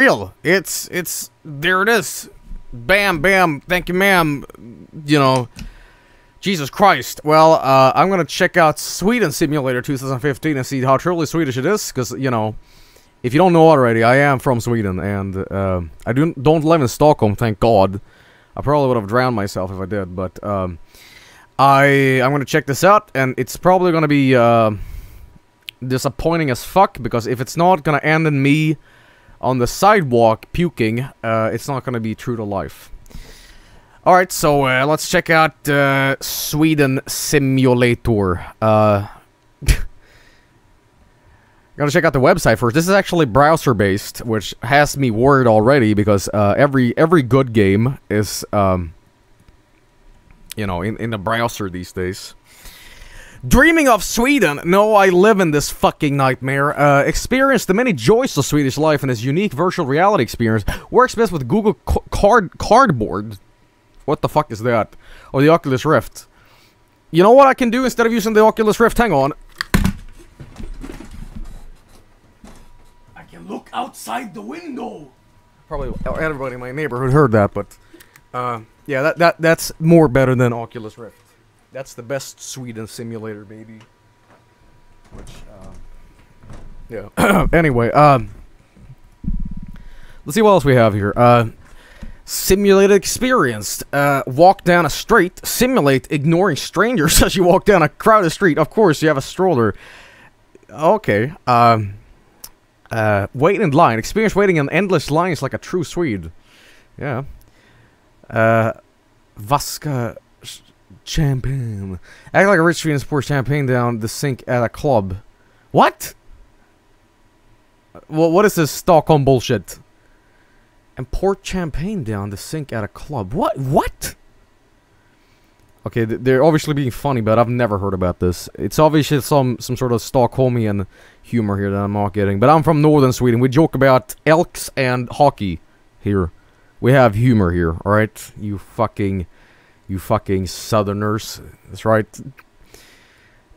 real. It's, there it is. Bam, bam, thank you, ma'am. You know, Jesus Christ. Well, I'm gonna check out Sweden Simulator 2015 and see how truly Swedish it is, because, you know, if you don't know already, I am from Sweden, and I don't live in Stockholm, thank God. I probably would have drowned myself if I did, but I'm gonna check this out, and it's probably gonna be disappointing as fuck, because if it's not gonna end in me on the sidewalk puking, it's not gonna be true to life. Alright, so let's check out Sweden Simulator. Gotta check out the website first. This is actually browser-based, which has me worried already, because every good game is, you know, in the browser these days. Dreaming of Sweden? No, I live in this fucking nightmare. Experience the many joys of Swedish life in this unique virtual reality experience. Works best with Google Cardboard. What the fuck is that? Or the Oculus Rift. You know what I can do instead of using the Oculus Rift? Hang on. I can look outside the window. Probably everybody in my neighborhood heard that, but yeah, that's more better than Oculus Rift. That's the best Sweden simulator, baby. Which, yeah. Anyway, let's see what else we have here. Simulated experience. Walk down a street. Simulate ignoring strangers as you walk down a crowded street. Of course, you have a stroller. Okay. Wait in line. Experience waiting in endless lines like a true Swede. Yeah. Vaska champagne. Act like a rich Swede and pour champagne down the sink at a club. What? Well, what is this Stockholm bullshit? And pour champagne down the sink at a club. What? What? Okay, they're obviously being funny, but I've never heard about this. It's obviously some sort of Stockholmian humor here that I'm not getting. But I'm from northern Sweden. We joke about elks and hockey here. We have humor here, alright? You fucking southerners. That's right.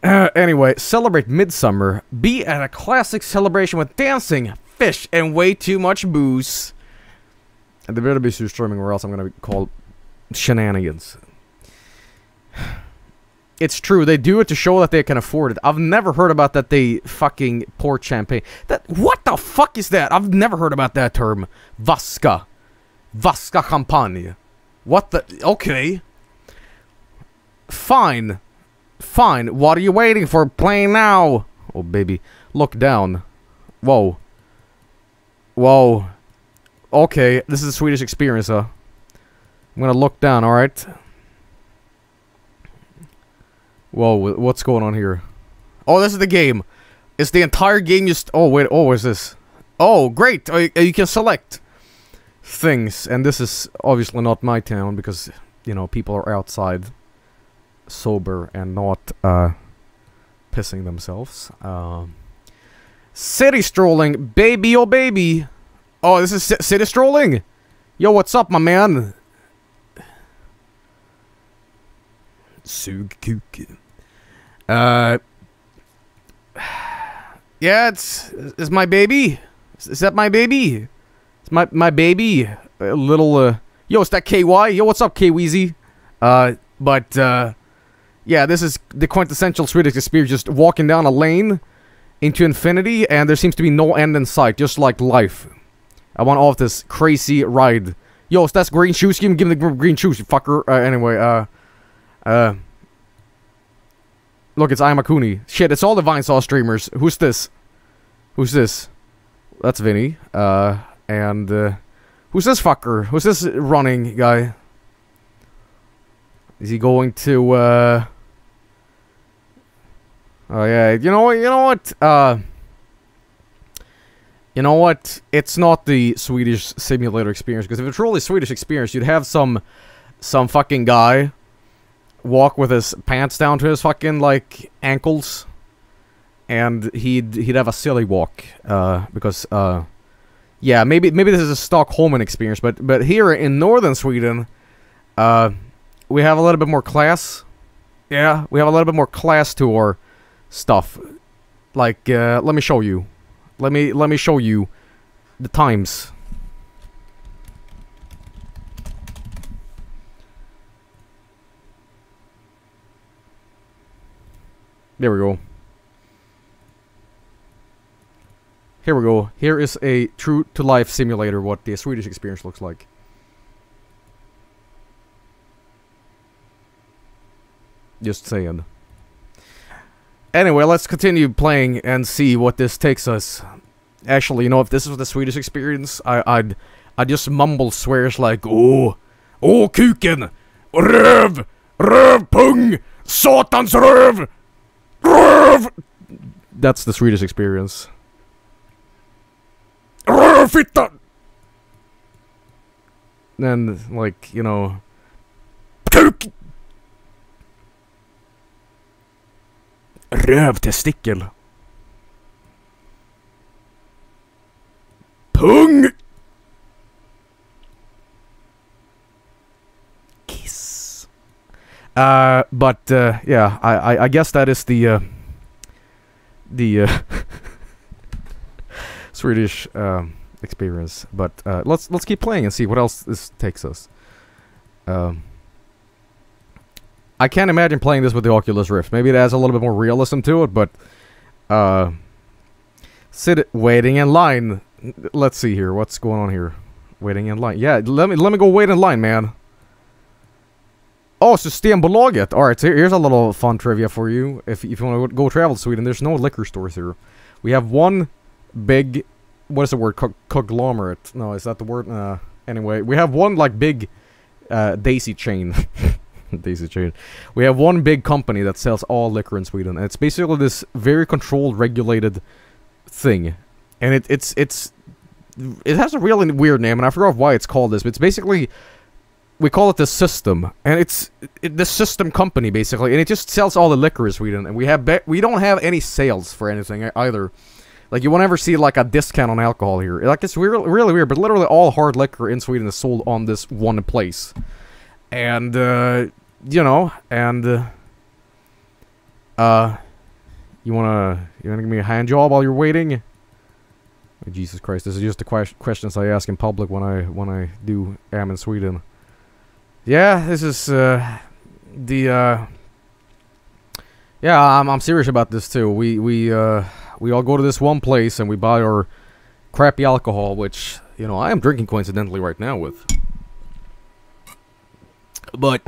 Anyway, celebrate midsummer. Be at a classic celebration with dancing, fish, and way too much booze. And they better be streaming, or else I'm gonna be called shenanigans. It's true, they do it to show that they can afford it. I've never heard about that they fucking pour champagne. What the fuck is that? I've never heard about that term. Vaska. Vaska champagne. What the... Okay. Fine. Fine. What are you waiting for? Play now. Oh, baby. Look down. Whoa. Whoa. Okay, this is a Swedish experience, huh? I'm gonna look down, alright? Whoa, what's going on here? Oh, this is the game. It's the entire game just... Oh, wait, oh, what is this? Oh, great! You can select things, and this is obviously not my town, because, you know, people are outside sober and not, pissing themselves. City strolling, baby, oh baby! Oh, this is city strolling? Yo, what's up, my man? Sug kuk. Yeah, it's my baby. Is that my baby? It's my baby. A little, yo, it's that KY? Yo, what's up, K-Weezy? Yeah, this is the quintessential Swedish experience. Just walking down a lane into infinity, and there seems to be no end in sight, just like life. I want all of this crazy ride. Yo, so that's green shoes. Give me the green shoes, you fucker. Anyway, look, it's Imakuni. Shit, it's all the Vinesauce streamers. Who's this? Who's this? That's Vinny. And who's this fucker? Who's this running guy? Is he going to, oh yeah, you know what? You know what? It's not the Swedish simulator experience, because if it's really Swedish experience, you'd have some fucking guy walk with his pants down to his fucking, like, ankles, and he'd have a silly walk, because, yeah, maybe this is a Stockholm experience, but here in northern Sweden, we have a little bit more class. Yeah, we have a little bit more class to our stuff. Like, let me show you. Let me show you the times. There we go. Here we go. Here is a true-to-life simulator, what the Swedish experience looks like. Just saying. Anyway, let's continue playing and see what this takes us. Actually, you know, if this was the Swedish experience, I'd just mumble swears like, oh, kuken, röv, rövpung, satans röv, röv. That's the Swedish experience. Rövfitta. Then, like, you know, kuk. Rövtestikel. Pung. Kiss. Yeah, I guess that is the Swedish experience. But let's keep playing and see what else this takes us. I can't imagine playing this with the Oculus Rift. Maybe it has a little bit more realism to it, but waiting in line. Let's see here. What's going on here? Waiting in line. Yeah, let me go wait in line, man. Oh, Systembolaget. All right, so here's a little fun trivia for you. If you want to go travel to Sweden, there's no liquor stores here. We have one big, what is the word? Conglomerate. No, is that the word? Anyway, we have one like big daisy chain. Daisy chain. We have one big company that sells all liquor in Sweden, and it's basically this very controlled, regulated thing. And it has a really weird name, and I forgot why it's called this, but it's basically, we call it the System, and it's the System company basically, and it just sells all the liquor in Sweden, and we don't have any sales for anything either. Like, you won't ever see like a discount on alcohol here. Like, it's really weird, but literally all hard liquor in Sweden is sold on this one place. And you know, and you wanna give me a hand job while you're waiting? Oh, Jesus Christ, this is just the questions I ask in public when I am in Sweden. Yeah, this is yeah, I'm serious about this too. We all go to this one place and we buy our crappy alcohol, which, you know, I am drinking coincidentally right now with. But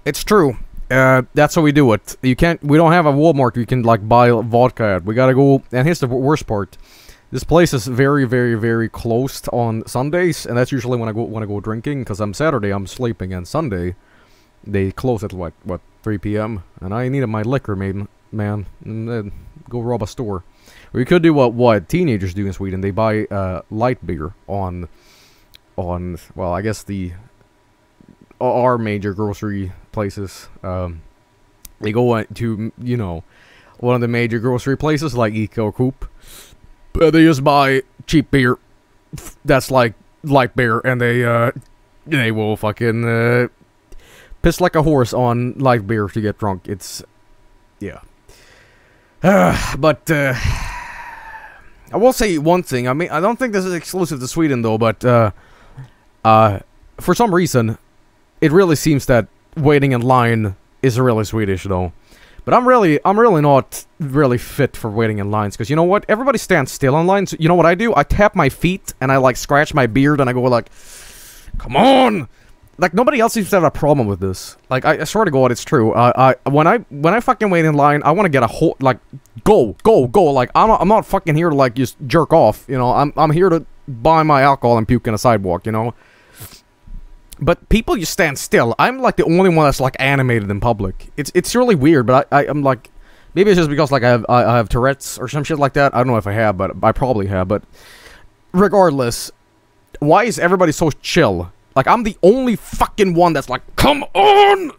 it's true. That's how we do it. We don't have a Walmart you can like buy vodka at. We gotta go, and here's the worst part. This place is very, very, very closed on Sundays, and that's usually when I go drinking, because on Saturday I'm sleeping, and Sunday they close at what 3 p.m. and I needed my liquor, man, and then go rob a store. Or you could do what teenagers do in Sweden. They buy light beer on well, I guess our major grocery places. They go to, you know, one of the major grocery places like ICA or Coop. They just buy cheap beer that's like light beer, and they will fucking piss like a horse on light beer to get drunk. It's, yeah. But I will say one thing. I mean, I don't think this is exclusive to Sweden though, but for some reason it really seems that waiting in line is really Swedish though. But I'm really not really fit for waiting in lines, because you know what? Everybody stands still in lines. So you know what I do? I tap my feet and I like scratch my beard and I go like, "Come on!" Like, nobody else seems to have a problem with this. Like, I swear to God, it's true. When I fucking wait in line, I want to get a whole, like, go. Like, I'm not fucking here to like just jerk off. You know, I'm here to buy my alcohol and puke in a sidewalk. You know. But people just stand still. I'm like the only one that's like animated in public. It's really weird, but I'm like, maybe it's just because like I have Tourette's or some shit like that. I don't know if I have, but I probably have. But regardless, why is everybody so chill? Like, I'm the only fucking one that's like, come on.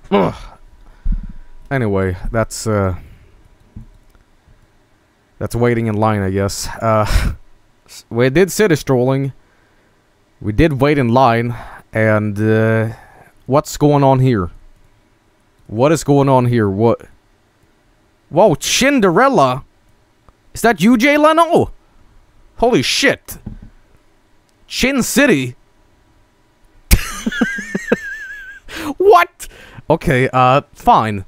Ugh. Anyway, that's waiting in line, I guess. We did city strolling. We did wait in line. And, what's going on here? What is going on here? What? Whoa, Cinderella? Is that you, Jay Leno? Holy shit. Chin City? What? Okay, fine.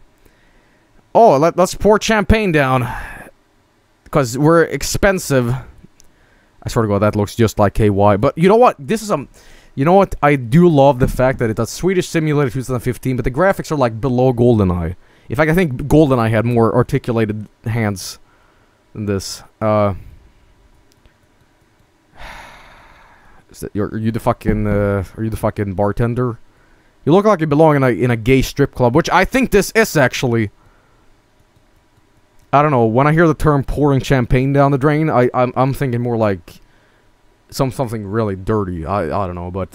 Oh, let's pour champagne down. Because we're expensive. I swear to God, that looks just like KY. But you know what? This is you know what? I do love the fact that it's a Swedish Simulator 2015, but the graphics are like below GoldenEye. In fact, I think GoldenEye had more articulated hands than this. Are you the fucking bartender? You look like you belong in a gay strip club, which I think this is actually. I don't know. When I hear the term pouring champagne down the drain, I'm thinking more like something really dirty. I don't know, but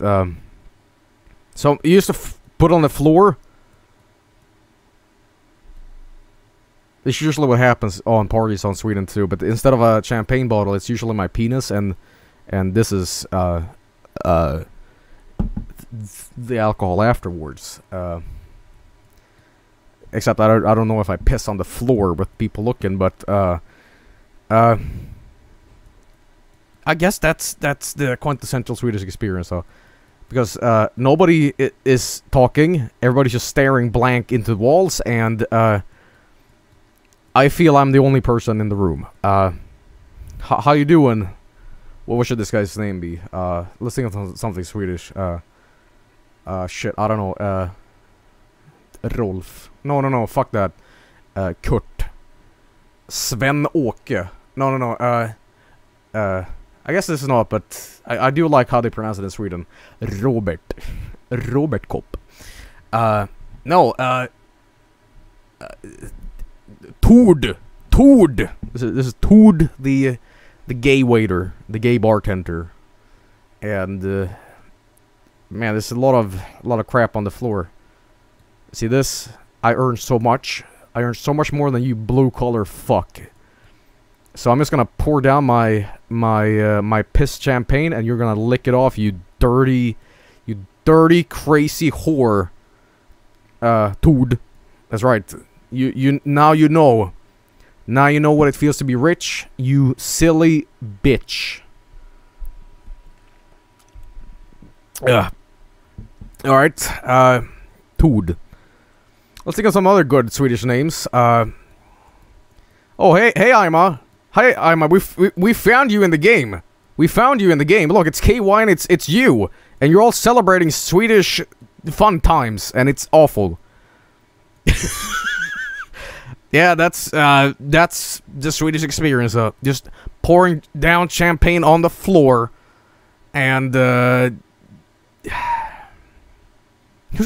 so you used to put on the floor. This is usually what happens on parties on Sweden too. But instead of a champagne bottle, it's usually my penis, and this is the alcohol afterwards. Except I don't know if I piss on the floor with people looking, but I guess that's the quintessential Swedish experience, though, because nobody is talking, everybody's just staring blank into the walls, and I feel I'm the only person in the room. How you doing? What should this guy's name be? Let's think of something Swedish. Shit, I don't know. Rolf. No, fuck that. Kurt. Sven-Åke. No. I guess this is not, but I do like how they pronounce it in Sweden. Robert. Robert Kopp. No, Tord. Tord. This is Tord, the gay waiter, the gay bartender. And, man, there's a lot of crap on the floor. See this? I earned so much. I earned so much more than you blue-collar fuck. So I'm just gonna pour down my piss champagne, and you're gonna lick it off, you dirty, crazy whore. Tord. That's right. Now you know. Now you know what it feels to be rich, you silly bitch. Alright, Tord. Let's think of some other good Swedish names. Oh, hey, Ima. Hi, Ima. We found you in the game. We found you in the game. Look, it's KY and it's you, and you're all celebrating Swedish fun times, and it's awful. Yeah, that's the Swedish experience. Just pouring down champagne on the floor, and who's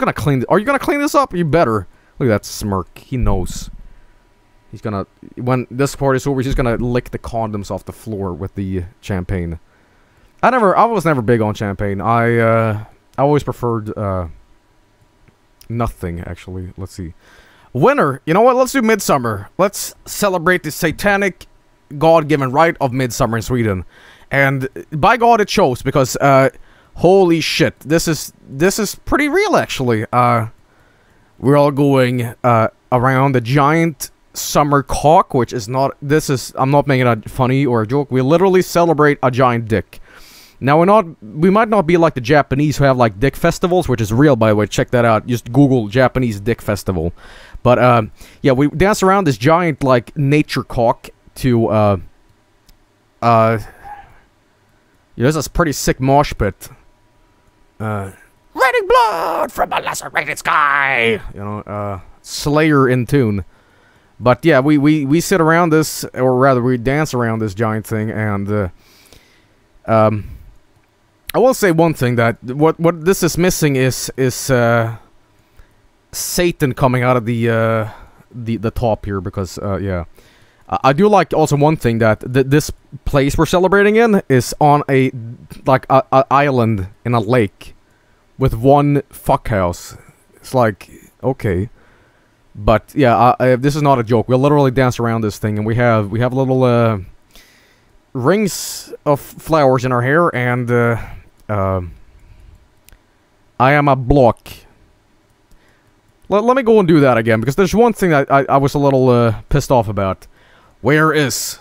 gonna clean? Are you gonna clean this up? You better. Look at that smirk. He knows. He's gonna, when this party's over, he's just gonna lick the condoms off the floor with the champagne. I was never big on champagne. I always preferred nothing, actually. Let's see. Winter. You know what? Let's do Midsummer. Let's celebrate the satanic God-given right of Midsummer in Sweden. And by God, it shows, because holy shit, this is pretty real, actually. We're all going around the giant summer cock, which is not. I'm not making it funny or a joke. We literally celebrate a giant dick. Now we might not be like the Japanese who have like dick festivals, which is real, by the way. Check that out. Just Google Japanese dick festival. But yeah, we dance around this giant like nature cock to this is a pretty sick mosh pit. Raining blood from a lacerated sky. You know, Slayer in tune. But yeah, we sit around this, or rather, we dance around this giant thing, and I will say one thing, that what this is missing is Satan coming out of the top here, because yeah. I do like also one thing, that this place we're celebrating in is on a island in a lake with one fuck house. It's like, okay, but yeah, this is not a joke. We'll literally dance around this thing, and we have little rings of flowers in our hair, and I am a block. Let me go and do that again, because there's one thing that I was a little pissed off about. Where is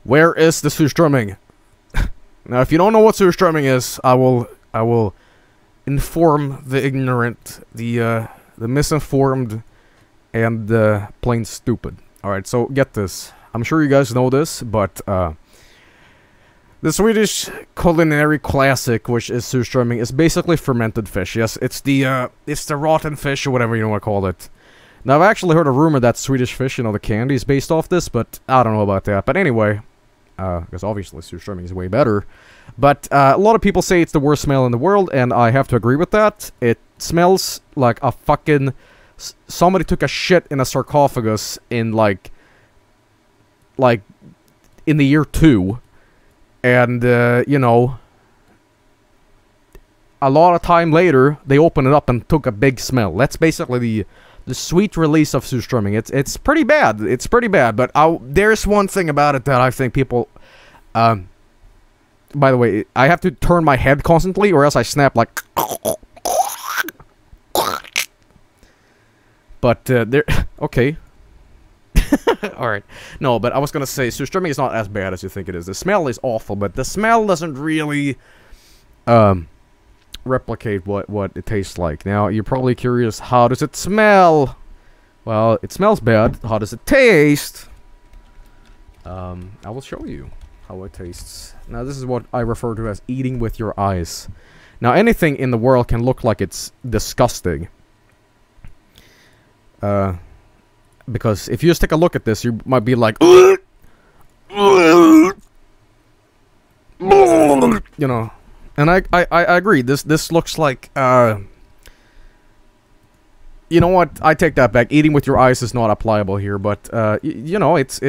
the surströmming? Now, if you don't know what surströmming is, I will inform the ignorant, the misinformed, and plain stupid. Alright, so get this. I'm sure you guys know this, but the Swedish culinary classic, which is surströmming, is basically fermented fish. Yes, it's the rotten fish, or whatever you want to call it. Now, I've actually heard a rumor that Swedish fish, you know, the candy is based off this, but I don't know about that. But anyway, because obviously surströmming is way better. But a lot of people say it's the worst smell in the world, and I have to agree with that. It smells like a fucking... somebody took a shit in a sarcophagus in, like, in the year 2. And, you know, a lot of time later, they opened it up and took a big smell. That's basically the sweet release of surströmming. It's pretty bad. It's pretty bad, but there's one thing about it that I think people... by the way, I have to turn my head constantly, or else I snap like... But, there... Okay. Alright. No, but I was gonna say, surströmming is not as bad as you think it is. The smell is awful, but the smell doesn't really... replicate what it tastes like. Now, you're probably curious, how does it smell? Well, it smells bad. How does it taste? I will show you how it tastes. Now, this is what I refer to as eating with your eyes. Now, anything in the world can look like it's disgusting. Because if you just take a look at this, you might be like, you know. And I agree. This looks like, you know what? I take that back. Eating with your eyes is not applicable here, but, you know, it's,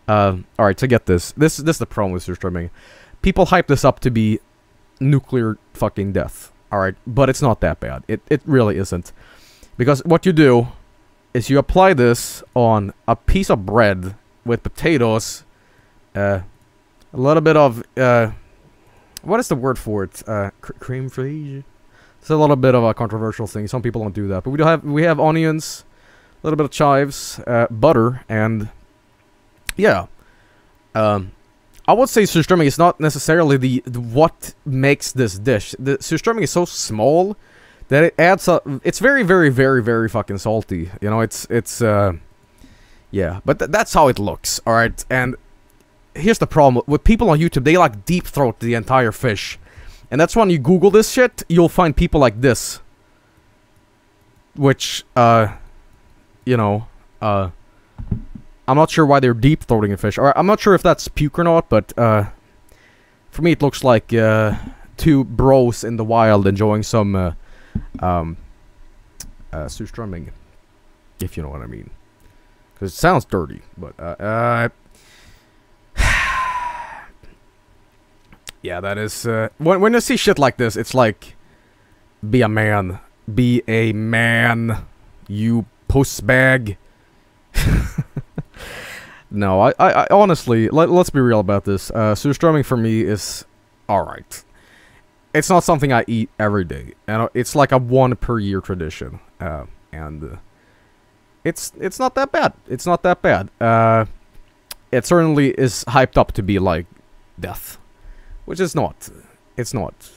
alright, so get this. This is the problem with surströmming. People hype this up to be nuclear fucking death. Alright, but it's not that bad. It really isn't. Because what you do is you apply this on a piece of bread with potatoes, a little bit of, what is the word for it? Creme fraiche? It's a little bit of a controversial thing. Some people don't do that. But we have onions, a little bit of chives, butter, and yeah. I would say surströmming is not necessarily the what makes this dish. The surströmming is so small that it adds up. It's very, very, very, very fucking salty. You know, it's yeah. But that's how it looks. All right, and here's the problem with people on YouTube. They like deep throat the entire fish, and that's when you Google this shit, you'll find people like this, which you know, I'm not sure why they're deep throating a fish. Or I'm not sure if that's puke or not, but for me it looks like two bros in the wild enjoying some surströmming, if you know what I mean. Because it sounds dirty, but yeah, that is when you see shit like this, it's like, be a man, you puss bag. No, I honestly, let's be real about this. Surströmming for me is alright. It's not something I eat every day, and it's like a 1 per year tradition. And it's not that bad. It's not that bad. It certainly is hyped up to be like death, which is not. It's not.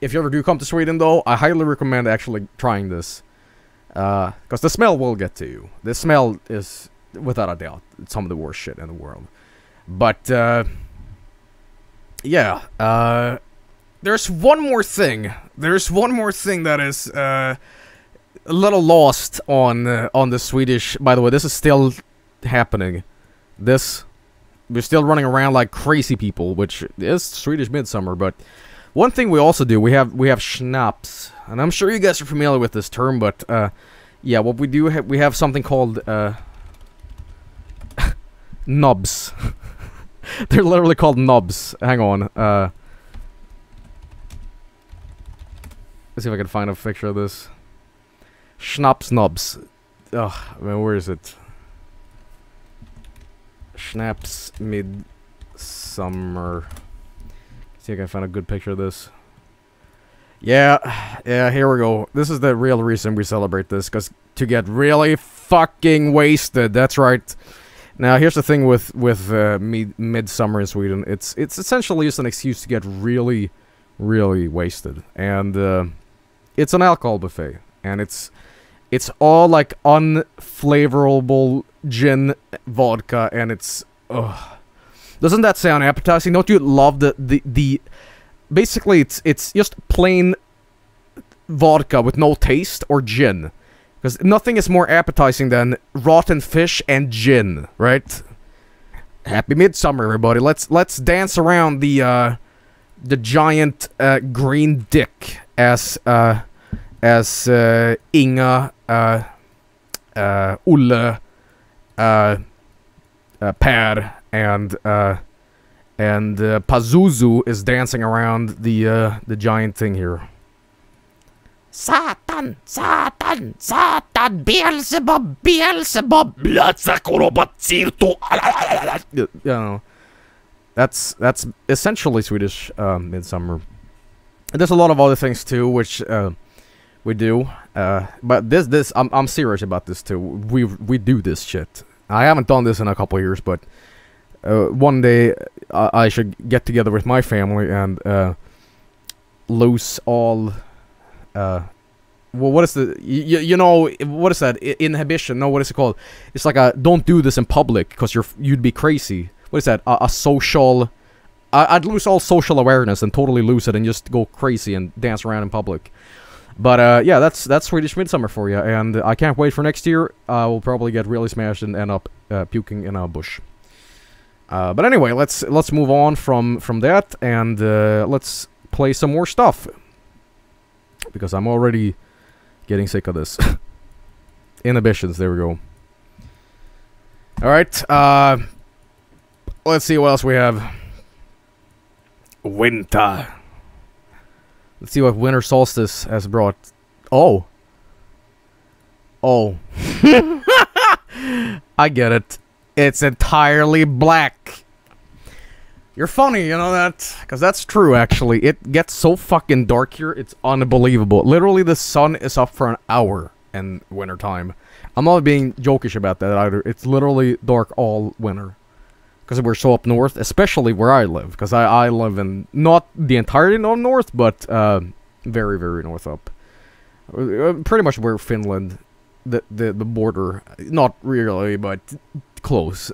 If you ever do come to Sweden, though, I highly recommend actually trying this, because the smell will get to you. The smell is, without a doubt, some of the worst shit in the world. But yeah. There's one more thing. There's one more thing that is a little lost on the Swedish. By the way, this is still happening. We're still running around like crazy people, which is Swedish midsummer. But one thing we also do, we have schnapps, and I'm sure you guys are familiar with this term. But yeah, what we do, we have something called nubs. They're literally called nubs. Hang on. Let's see if I can find a picture of this. Schnapps nubs. Ugh, man, where is it? Schnapps midsummer. See if I can find a good picture of this. Yeah, here we go. This is the real reason we celebrate this, because to get really fucking wasted. That's right. Now, here's the thing with midsummer in Sweden. It's essentially just an excuse to get really, really wasted, and it's an alcohol buffet. and it's all like unflavorable gin vodka, and it's ugh. Doesn't that sound appetizing? Don't you love the basically it's just plain vodka with no taste, or gin, because nothing is more appetizing than rotten fish and gin, right? Happy Midsummer, everybody. Let's dance around the giant green dick as Inga, Olle, Per, and Pazuzu is dancing around the giant thing here. Satan, Satan, Satan, Beelzebub, Beelzebub, You know, that's essentially Swedish Midsummer. And there's a lot of other things too, which we do. But this I'm serious about this too. We do this shit. I haven't done this in a couple of years, but one day I should get together with my family and lose all. Well, what is the you know, what is that, inhibition? No, what is it called? It's like a don't do this in public because you'd be crazy. What is that? A social. I'd lose all social awareness and totally lose it and just go crazy and dance around in public. But yeah, that's Swedish Midsummer for you, and I can't wait for next year. I will probably get really smashed and end up puking in a bush. But anyway, let's move on from that, and let's play some more stuff, because I'm already getting sick of this. Inhibitions, there we go. Alright, let's see what else we have. Winter. Let's see what Winter Solstice has brought. Oh. Oh. I get it. It's entirely black. You're funny, you know that? Because that's true, actually. It gets so fucking dark here, it's unbelievable. Literally, the sun is up for an hour in wintertime. I'm not being jokish about that either. It's literally dark all winter. Because we're so up north, especially where I live. Because I live in, not the entirety of north, but very, very north up. Pretty much where Finland, the border, not really, but close.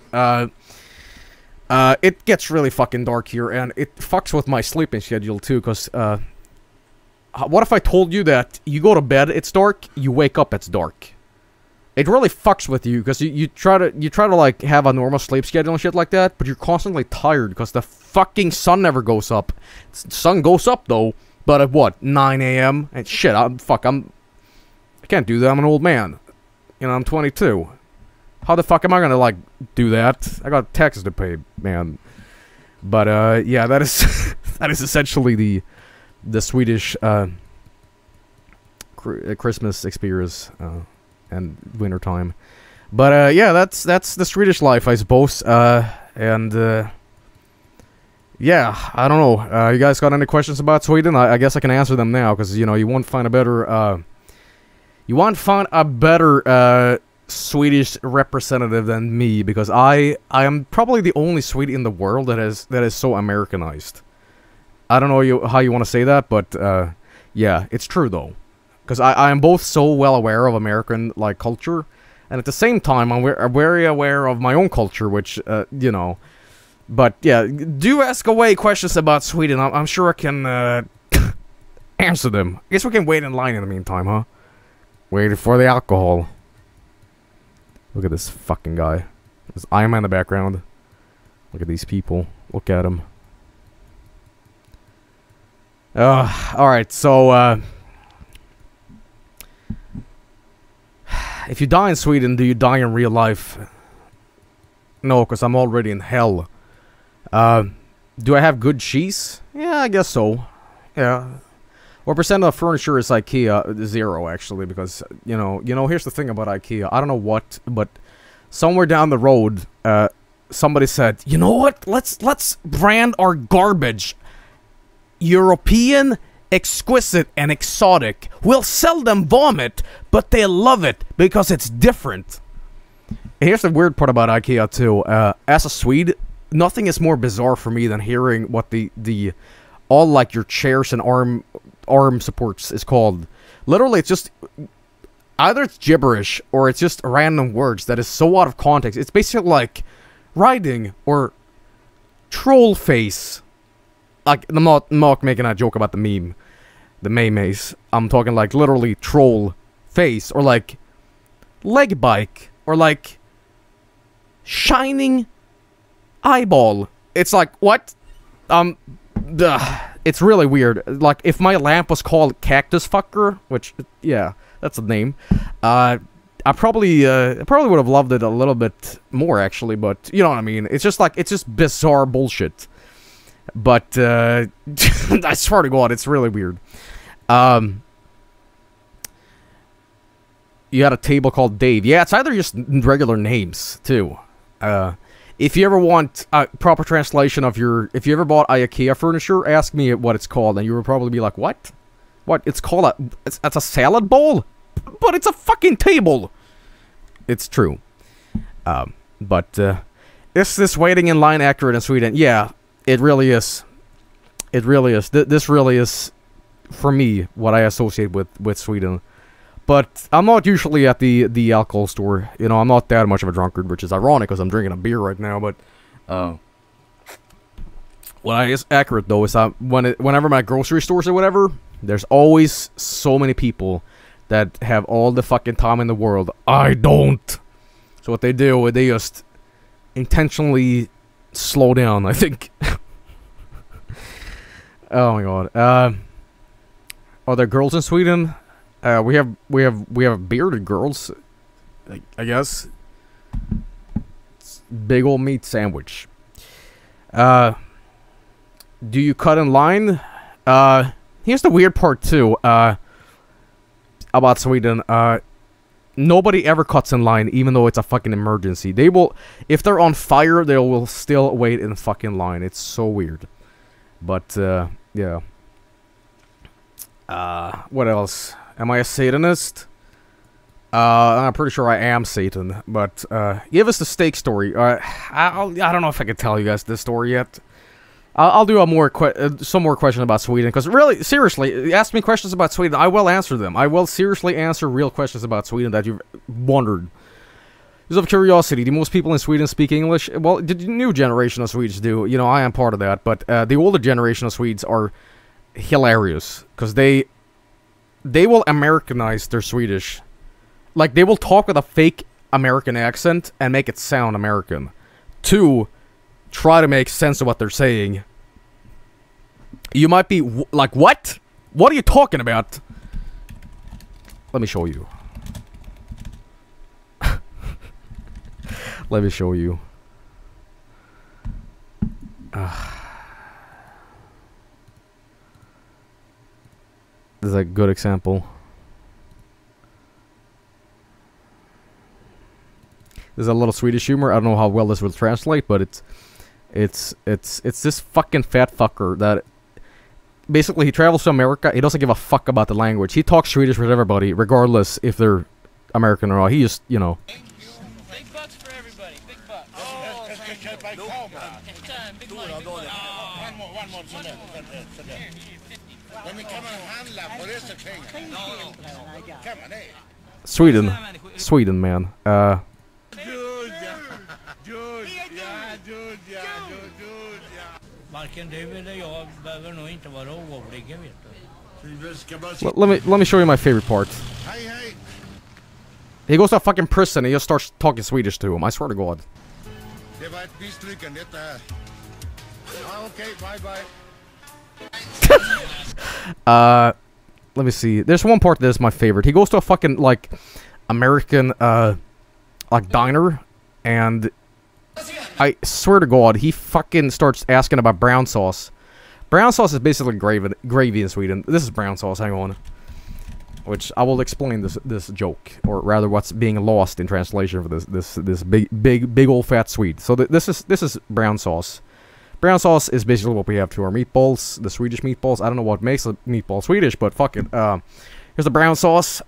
It gets really fucking dark here, and it fucks with my sleeping schedule too, because, what if I told you that you go to bed, it's dark, you wake up, it's dark? It really fucks with you, because you try to like have a normal sleep schedule and shit like that, but you're constantly tired because the fucking sun never goes up. Sun goes up though, but at what, 9 a.m? And shit, I can't do that. I'm an old man. You know, I'm 22. How the fuck am I gonna like do that? I got taxes to pay, man. But yeah, that is that is essentially the Swedish Christmas experience. And wintertime. But yeah, that's the Swedish life, I suppose. And yeah, I don't know. You guys got any questions about Sweden? I guess I can answer them now, because you know you won't find a better Swedish representative than me, because I am probably the only Swede in the world that is so Americanized. I don't know how you want to say that, but yeah, it's true though. Because I am both so well aware of American, like, culture, and at the same time, I'm very aware of my own culture, which, you know. But, yeah, do ask away questions about Sweden. I'm sure I can, answer them. I guess we can wait in line in the meantime, huh? Waiting for the alcohol. Look at this fucking guy. There's Iron Man in the background. Look at these people. Look at them. Alright, so, if you die in Sweden, do you die in real life? No, because I'm already in hell. Do I have good cheese? Yeah, I guess so. Yeah. What percent of furniture is IKEA? 0, actually, because, you know, here's the thing about IKEA. I don't know what, but somewhere down the road, somebody said, you know what? Let's brand our garbage European, exquisite, and exotic. We'll sell them vomit, but they love it because it's different. Here's the weird part about IKEA too. As a Swede, nothing is more bizarre for me than hearing what the all like your chairs and arm supports is called. Literally, it's just either it's gibberish or it's just random words that is so out of context. It's basically like riding or troll face. Like, I'm not making a joke about the meme, the memes. I'm talking like literally troll face, or like leg bike, or like shining eyeball. It's like, what? It's really weird. Like, if my lamp was called Cactus Fucker, which, yeah, that's a name, I probably would have loved it a little bit more, actually, but, you know what I mean? It's just like, it's just bizarre bullshit. But, I swear to God, it's really weird. You had a table called Dave. Yeah, it's either just regular names, too. If you ever want a proper translation of your... If you ever bought IKEA furniture, ask me what it's called, and you would probably be like, what? What? It's called a... It's a salad bowl? But it's a fucking table! It's true. But, is this waiting in line accurate in Sweden? Yeah, it really is. It really is. This really is, for me, what I associate with Sweden. But I'm not usually at the alcohol store. You know, I'm not that much of a drunkard, which is ironic because I'm drinking a beer right now. But what is accurate though is that whenever I'm at grocery stores or whatever, there's always so many people that have all the fucking time in the world. I don't. So what they do, they just intentionally slow down, I think. Oh my God. Are there girls in Sweden? We have bearded girls, I guess. It's big old meat sandwich. Do you cut in line? Here's the weird part too. About Sweden. Nobody ever cuts in line, even though it's a fucking emergency. They will, if they're on fire, they will still wait in fucking line. It's so weird. But yeah. What else? Am I a Satanist? I'm pretty sure I am Satan, but, give us the steak story. I don't know if I can tell you guys this story yet. I'll do some more questions about Sweden, because really, seriously, ask me questions about Sweden, I will answer them. I will seriously answer real questions about Sweden that you've wondered. Just of curiosity, do most people in Sweden speak English? Well, the new generation of Swedes do. You know, I am part of that, but, the older generation of Swedes are hilarious, because they will Americanize their Swedish. Like, they will talk with a fake American accent and make it sound American. To try to make sense of what they're saying. You might be like, what? What are you talking about? Let me show you. Let me show you. This is a good example. There's a little Swedish humor. I don't know how well this will translate, but it's this fucking fat fucker that basically he travels to America. He doesn't give a fuck about the language. He talks Swedish with everybody, regardless if they're American or not. He just, you know. Big bucks for everybody. Big bucks. Oh, big money. One more. Sweden, man. Let me show you my favorite part. He goes to a fucking prison and he just starts talking Swedish to him. I swear to God. Let me see. There's one part that is my favorite. He goes to a fucking, like, American, like, diner, and I swear to God, he fucking starts asking about brown sauce. Brown sauce is basically gravy in Sweden. This is brown sauce, hang on. Which, I will explain this joke, or rather what's being lost in translation for this big old fat Swede. So this is brown sauce. Brown sauce is basically what we have to our meatballs, the Swedish meatballs. I don't know what makes a meatball Swedish, but fuck it. Here's the brown sauce.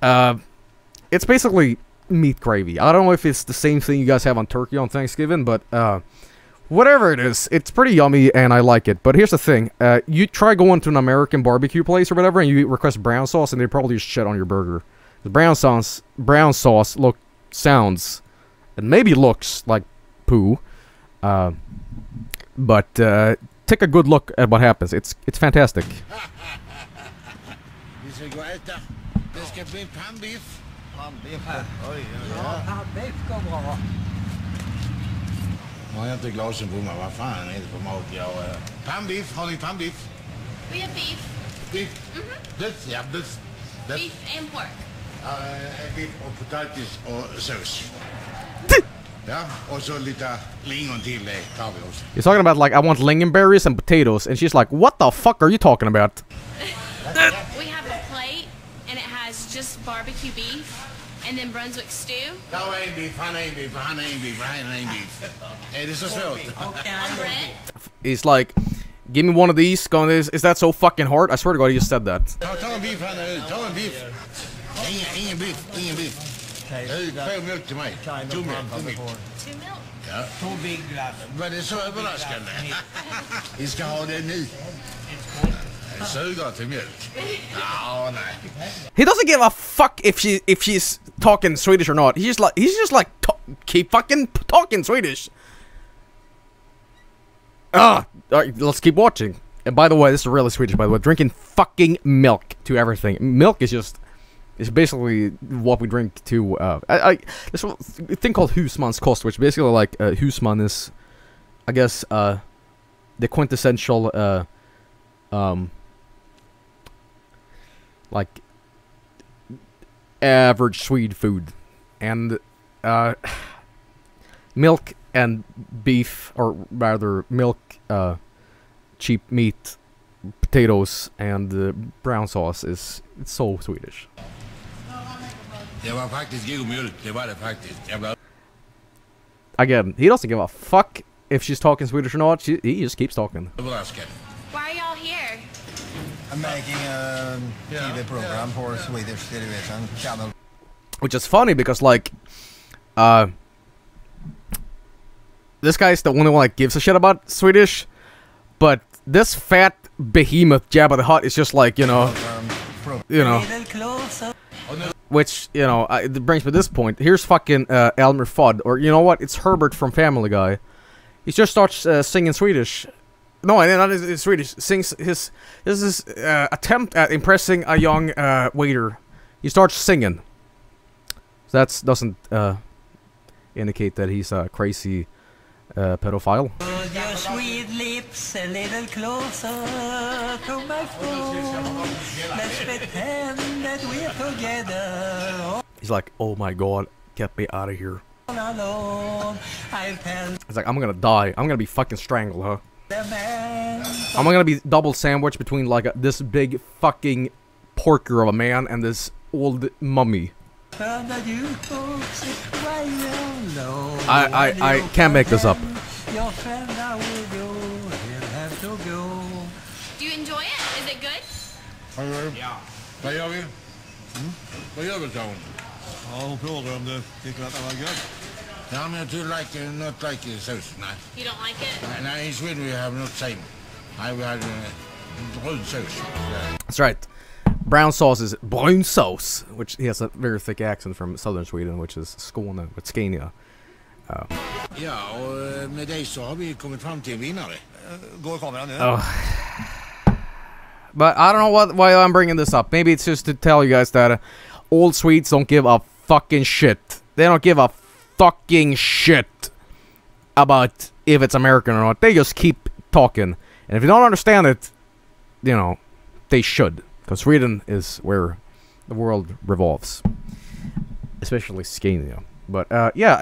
It's basically meat gravy. I don't know if it's the same thing you guys have on turkey on Thanksgiving, but whatever it is, it's pretty yummy and I like it. But here's the thing. You try going to an American barbecue place or whatever and you request brown sauce and they probably just shit on your burger. The brown sauce sounds, and maybe looks like poo. But take a good look at what happens. It's fantastic. Vi ska gå och äta. Det ska bli pannbiff. Pannbiff. Oj, Ja, pannbiff går bra. Jag har inte glasen på mig. Vad fan är det på mat? Pannbiff. Har ni pannbiff? We have beef. Biff? Biff? Ja, biff. Beef and pork. Biff och potatis och sås. Ja, och så lite lingon till det tar vi också. He's talking about like, I want lingonberries and potatoes, and she's like, what the fuck are you talking about? We have a plate, and it has just barbecue beef, and then Brunswick stew. Ta en biff, han är en biff, han är en biff, han är en biff. Är det så svårt? On bread. He's like, give me one of these. Going, is that so fucking hard? I swear to God, he just said that. Ta en biff, ta en biff. Ingen biff. Två mjölk till mig. 2 mjölk. 2 milk. Ja. 2 big glass. Men det är så överraskande. Vi ska ha det nu. Suga till mjölk. Ja, nej. He doesn't give a fuck if she's talking Swedish or not. He's just like keep fucking talking Swedish. Let's keep watching. And by the way, this is really Swedish. By the way, drinking fucking milk to everything. Milk is just. It's basically what we drink to, this thing called husmanskost, which basically like, husman is, I guess, the quintessential, like, average Swede food. And, milk and beef, or rather, milk, cheap meat, potatoes, and brown sauce it's so Swedish. Det var faktiskt god mjölk, det var det faktiskt. Again, he doesn't give a fuck if she's talking Swedish or not. He just keeps talking. Överraskad. Why are y'all here? I'm making a TV program for Swedish television channel. Which is funny because, like, this guy's the only one that gives a shit about Swedish, but this fat behemoth Jabba the Hutt is just like, you know, which, you know, it brings me to this point. Here's fucking Elmer Fudd, or you know what? It's Herbert from Family Guy. He just starts singing Swedish. No, not in Swedish. Sings his attempt at impressing a young waiter. He starts singing. That doesn't indicate that he's a crazy pedophile. Put your sweet lips a little closer to my phone. Let's pretend that we're together. He's like, oh my god, get me out of here. Alone, I'll tell He's like, I'm gonna die. I'm gonna be fucking strangled, huh? the man. I'm gonna be double sandwiched between like this big fucking porker of a man and this old mummy. Turn the jukebox while you're alone. I can't make this up. Your friend now will go. He'll have to go. Do you enjoy it? Is it good? Ja. Vad gör vi? Vad gör vi, Tone? Ja, hon frågar om du tycker att det var gött. Ja, men do like, not like sauce, nej. You don't like it? No, in Sweden we have not same. We had brun sauce. Yeah. That's right. Brown sauce is brun sauce, which he has a very thick accent from southern Sweden, which is Skåne, with Scania. Ja, och med det så har vi kommit fram till en vinnare. Går kameran nu? But I don't know why I'm bringing this up. Maybe it's just to tell you guys that old Swedes don't give a fucking shit. They don't give a fucking shit about if it's American or not. They just keep talking. And if you don't understand it, you know, they should. Because Sweden is where the world revolves. Especially Scania. But, yeah.